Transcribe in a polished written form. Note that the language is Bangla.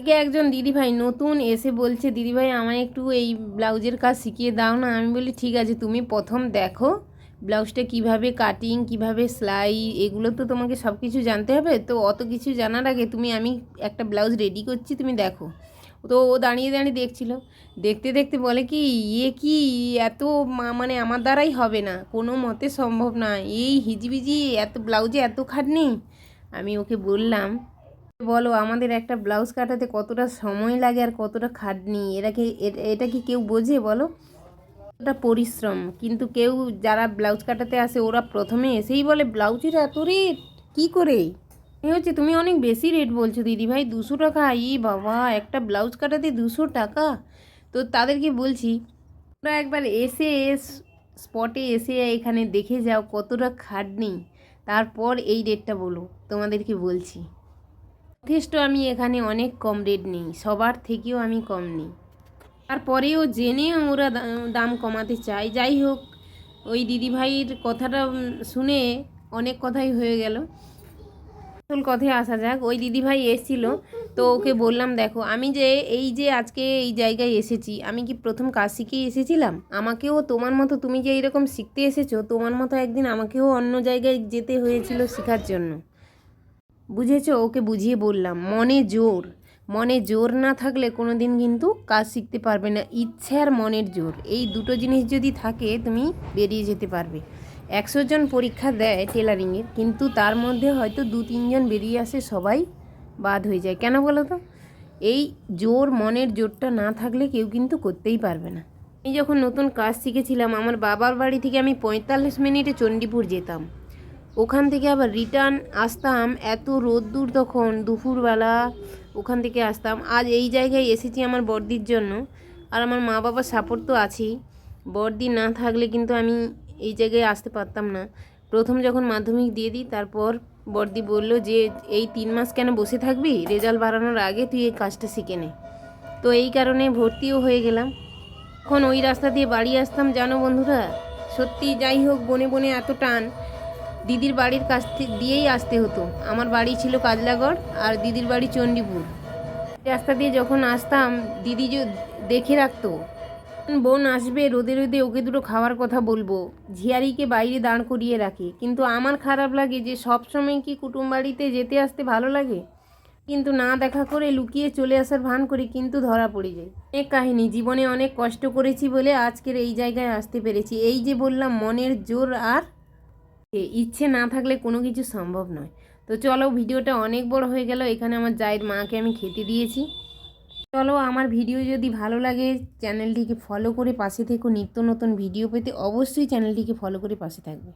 আগে একজন দিদিভাই নতুন এসে বলছে, দিদিভাই আমায় একটু এই ব্লাউজের কাজ শিখিয়ে দাও না। আমি বলি ঠিক আছে, তুমি প্রথম দেখো ব্লাউজটা কিভাবে কাটিং, কিভাবে সেলাই, এগুলো তো তোমাকে সব কিছু জানতে হবে। তো অত কিছু জানার আগে আমি একটা ব্লাউজ রেডি করছি, তুমি দেখো। তো ও দাঁড়িয়ে দাঁড়িয়ে দেখছিল, দেখতে দেখতে বলে কি, ইয়ে কি এত মানে আমার দ্বারাই হবে না, কোনো মতে সম্ভব না, এই হিজিবিজি এত ব্লাউজে এত খাটনি। আমি ওকে বললাম, বলো আমাদের একটা ব্লাউজ কাটাতে কতটা সময় লাগে আর কতটা খাটনি, এটা কি কেউ বোঝে বলো? কতটা পরিশ্রম। কিন্তু কেউ যারা ব্লাউজ কাটাতে আসে ওরা প্রথমে এসেই বলে ব্লাউজের এত রেট, কী করে? এ হচ্ছে তুমি অনেক বেশি রেট বলছো দিদিভাই, 200 টাকা? বাবা, একটা ব্লাউজ কাটাতে 200 টাকা? তো তাদেরকে বলছি, ওরা একবার এসে স্পটে এসে এখানে দেখে যাও কতটা খাটনি, তারপর এই রেটটা বলো, তোমাদেরকে বলছি। যথেষ্ট আমি এখানে অনেক কম রেট নিই, সবার থেকেও আমি কম নিই। তারপরেও জেনেও ওরা দাম কমাতে চায়। যাই হোক, ওই দিদিভাইয়ের কথাটা শুনে অনেক কথাই হয়ে গেল। আসল কথায় আসা যাক, ওই দিদিভাই এসেছিলো, তো ওকে বললাম দেখো আমি যে এই যে আজকে এই জায়গায় এসেছি, আমি কি প্রথম কাজ শিখেই এসেছিলাম? আমাকেও তোমার মতো, তুমি যে এইরকম শিখতে এসেছো, তোমার মতো একদিন আমাকেও অন্য জায়গায় যেতে হয়েছিল শেখার জন্য, বুঝেছো? ওকে বুঝিয়ে বললাম, মনে জোর না থাকলে কোনো দিন কিন্তু কাজ শিখতে পারবে না। ইচ্ছে আর মনের জোর, এই দুটো জিনিস যদি থাকে তুমি বেরিয়ে যেতে পারবে। 100 জন পরীক্ষা দেয় টেলারিংয়ের, কিন্তু তার মধ্যে হয়তো 2-3 জন বেরিয়ে আসে, সবাই বাদ হয়ে যায়। কেন বলো তো? এই মনের জোরটা না থাকলে কেউ কিন্তু করতেই পারবে না। আমি যখন নতুন কাজ শিখেছিলাম, আমার বাবার বাড়ি থেকে আমি 45 মিনিটে চণ্ডীপুর যেতাম, ওখান থেকে আবার রিটার্ন আসতাম, এত রোদ্দুর তখন দুপুরবেলা, ওখান থেকে আসতাম। আজ এই জায়গায় এসেছি আমার বড়দির জন্য, আর আমার মা বাবার সাপোর্ট তো আছেই। বড়দি না থাকলে কিন্তু আমি এই জায়গায় আসতে পারতাম না। প্রথম যখন মাধ্যমিক দিয়ে দিই, তারপর বড়দি বলল যে এই 3 মাস কেন বসে থাকবি, রেজাল্ট বাড়ানোর আগে তুই এই কাজটা শিখে নে। তো এই কারণে ভর্তিও হয়ে গেলাম। তখন ওই রাস্তা দিয়ে বাড়ি আসতাম, জানো বন্ধুরা, সত্যি। যাই হোক, বনে বনে এত টান, দিদির বাড়ির কাছ দিয়েই আসতে হতো। আমার বাড়ি ছিল কাজলাগড় আর দিদির বাড়ি চণ্ডীপুর। রাস্তা দিয়ে যখন আসতাম, দিদি দেখে রাখতো, বোন আসবে রোদে রোদে, ওকে দুটো খাওয়ার কথা বলবো, ঝিয়ারিকে বাইরে দাঁড় করিয়ে রাখে। কিন্তু আমার খারাপ লাগে যে সব সময় কি কুটুম বাড়িতে যেতে আসতে ভালো লাগে? কিন্তু না দেখা করে লুকিয়ে চলে আসার ভান করি, কিন্তু ধরা পড়ে যায়। অনেক কাহিনী, জীবনে অনেক কষ্ট করেছি বলে আজকের এই জায়গায় আসতে পেরেছি। এই যে বললাম, মনের জোর আর ইচ্ছে না থাকলে কোনো কিছু সম্ভব নয়। তো চলো, ভিডিওটা অনেক বড় হয়ে গেল, এখানে আমার জায়ের মাকে আমি খেতে দিয়েছি। চলো, আমার ভিডিও যদি ভালো লাগে চ্যানেলটিকে ফলো করে পাশে থেকো, নিত্য নতুন ভিডিও পেতে অবশ্যই চ্যানেলটিকে ফলো করে পাশে থাকবে।